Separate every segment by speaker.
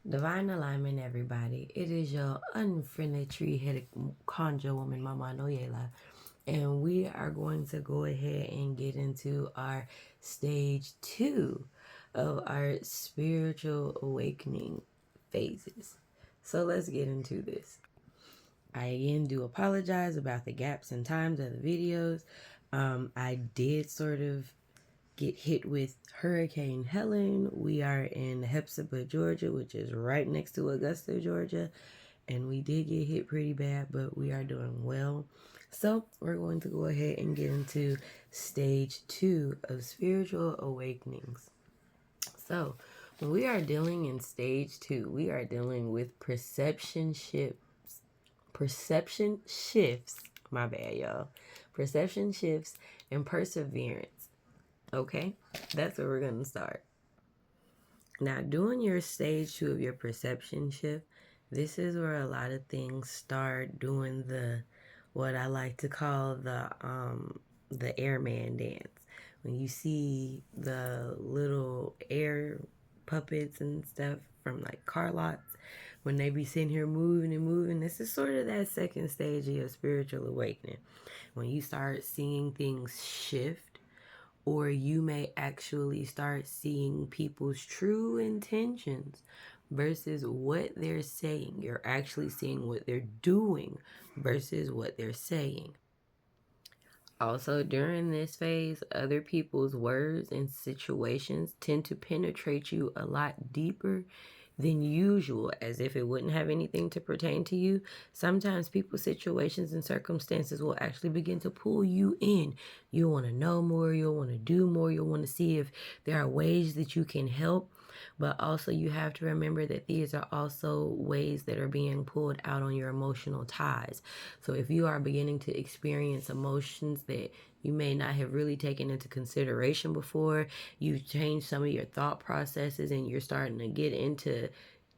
Speaker 1: Divine alignment, everybody. It is your unfriendly tree-headed conjure woman, Mama Noyela. And we are going to go ahead and get into our stage 2 of our spiritual awakening phases. So let's get into this. I again do apologize about the gaps and times of the videos. I did sort of get hit with Hurricane Helen. We are in Hepzibah, Georgia, which is right next to Augusta, Georgia. And we did get hit pretty bad, but we are doing well. So we're going to go ahead and get into stage 2 of spiritual awakenings. So when we are dealing in stage 2, we are dealing with perception shifts. My bad, y'all. Perception shifts and perseverance. Okay, that's where we're going to start. Now, doing your stage 2 of your perception shift, this is where a lot of things start doing what I like to call the airman dance. When you see the little air puppets and stuff from like car lots, when they be sitting here moving and moving, this is sort of that second stage of your spiritual awakening. When you start seeing things shift, or you may actually start seeing people's true intentions versus what they're saying. You're actually seeing what they're doing versus what they're saying. Also, during this phase, other people's words and situations tend to penetrate you a lot deeper than usual, as if it wouldn't have anything to pertain to you. Sometimes people's situations and circumstances will actually begin to pull you in. You'll want to know more, you'll want to do more, you'll want to see if there are ways that you can help. But also you have to remember that these are also ways that are being pulled out on your emotional ties. So if you are beginning to experience emotions that you may not have really taken into consideration before, you've changed some of your thought processes and you're starting to get into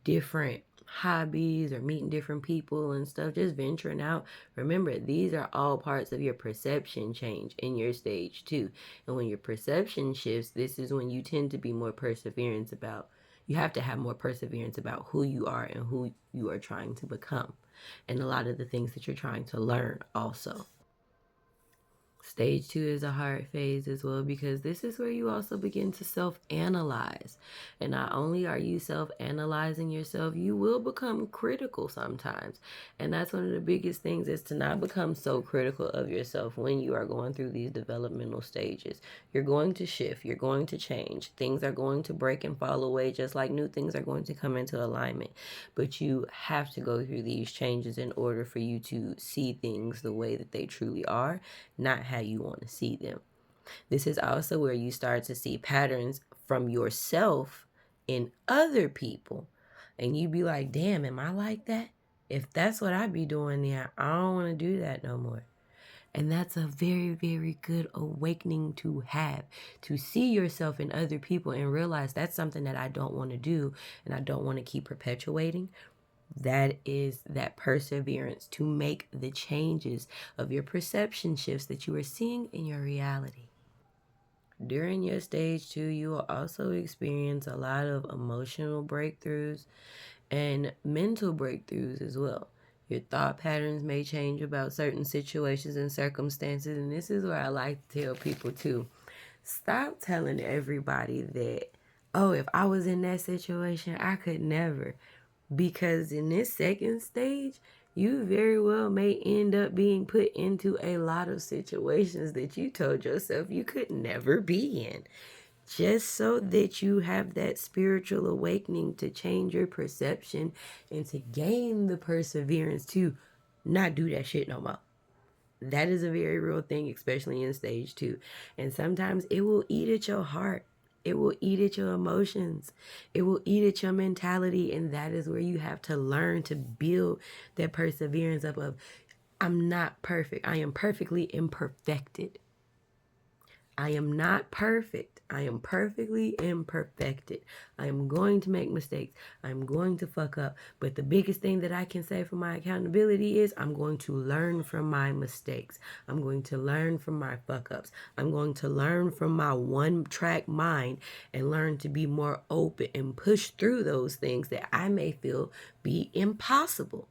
Speaker 1: different hobbies or meeting different people and stuff, just venturing out. Remember, these are all parts of your perception change in your stage 2. And when your perception shifts, this is when you tend to be more perseverance about, you have to have more perseverance about who you are and who you are trying to become. And a lot of the things that you're trying to learn also. Stage 2 is a hard phase as well, because this is where you also begin to self-analyze. And not only are you self-analyzing yourself, you will become critical sometimes. And that's one of the biggest things, is to not become so critical of yourself when you are going through these developmental stages. You're going to shift, you're going to change. Things are going to break and fall away, just like new things are going to come into alignment. But you have to go through these changes in order for you to see things the way that they truly are, not how you want to see them. This is also where you start to see patterns from yourself in other people. And you be like, damn, am I like that? If that's what I be doing there, I don't want to do that no more. And that's a very, very good awakening to have, to see yourself in other people and realize that's something that I don't want to do and I don't want to keep perpetuating. That is that perseverance to make the changes of your perception shifts that you are seeing in your reality. During your stage 2, you will also experience a lot of emotional breakthroughs and mental breakthroughs as well. Your thought patterns may change about certain situations and circumstances, and this is where I like to tell people too. Stop telling everybody that, oh, if I was in that situation, I could never. Because in this second stage, you very well may end up being put into a lot of situations that you told yourself you could never be in. Just so that you have that spiritual awakening to change your perception and to gain the perseverance to not do that shit no more. That is a very real thing, especially in stage 2. And sometimes it will eat at your heart. It will eat at your emotions. It will eat at your mentality. And that is where you have to learn to build that perseverance up of, I'm not perfect. I am perfectly imperfected. I am not perfect. I am perfectly imperfected. I am going to make mistakes. I'm going to fuck up. But the biggest thing that I can say for my accountability is I'm going to learn from my mistakes. I'm going to learn from my fuck ups. I'm going to learn from my one track mind and learn to be more open and push through those things that I may feel be impossible.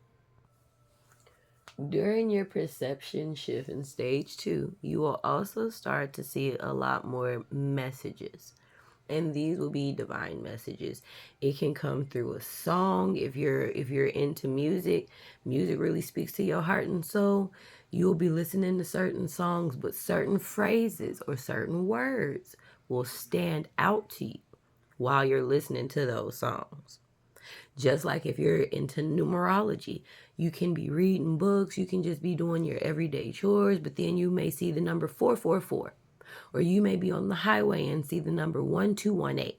Speaker 1: During your perception shift in stage 2, you will also start to see a lot more messages. And these will be divine messages. It can come through a song. If you're into music, music really speaks to your heart and soul. You'll be listening to certain songs, but certain phrases or certain words will stand out to you while you're listening to those songs. Just like if you're into numerology, you can be reading books, you can just be doing your everyday chores, but then you may see the number 444. Or you may be on the highway and see the number 1218.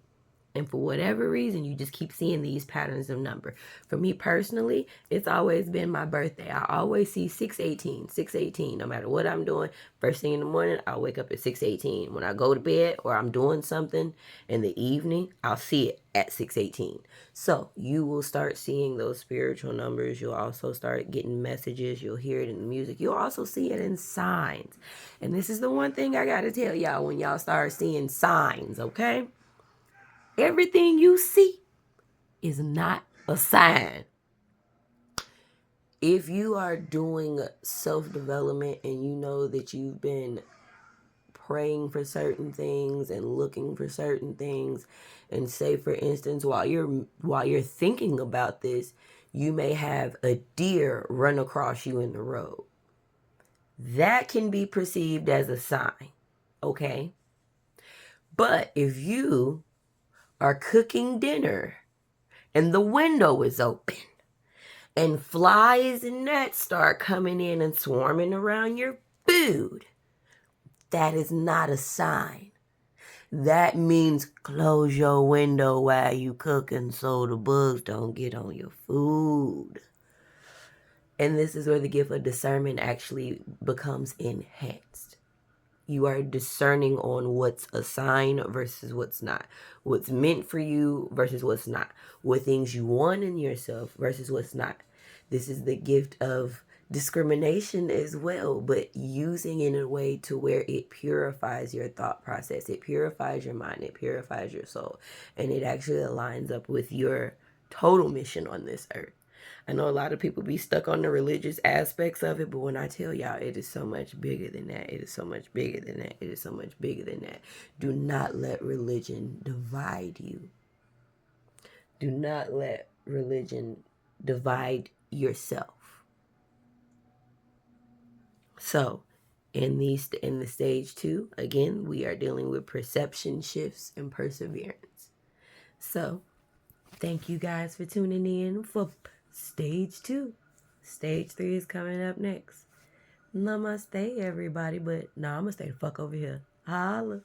Speaker 1: And for whatever reason, you just keep seeing these patterns of number. For me personally, it's always been my birthday. I always see 618, 618, no matter what I'm doing. First thing in the morning, I'll wake up at 618. When I go to bed or I'm doing something in the evening, I'll see it at 618. So you will start seeing those spiritual numbers. You'll also start getting messages. You'll hear it in the music. You'll also see it in signs. And this is the one thing I got to tell y'all when y'all start seeing signs, okay? Everything you see is not a sign. If you are doing self-development and you know that you've been praying for certain things and looking for certain things, and say for instance while you're thinking about this, you may have a deer run across you in the road. That can be perceived as a sign, okay? But if you are cooking dinner and the window is open and flies and gnats start coming in and swarming around your food, that is not a sign. That means close your window while you cooking so the bugs don't get on your food. And this is where the gift of discernment actually becomes enhanced. You are discerning on what's a sign versus what's not. What's meant for you versus what's not. What things you want in yourself versus what's not. This is the gift of discrimination as well, but using it in a way to where it purifies your thought process. It purifies your mind. It purifies your soul. And it actually aligns up with your total mission on this earth. I know a lot of people be stuck on the religious aspects of it, but when I tell y'all, it is so much bigger than that. It is so much bigger than that. It is so much bigger than that. Do not let religion divide you. Do not let religion divide yourself. So, in the stage 2, again, we are dealing with perception shifts and perseverance. So, thank you guys for tuning in for stage 2. Stage 3 is coming up next. Namaste, everybody. But, I'm going to stay the fuck over here. Holla.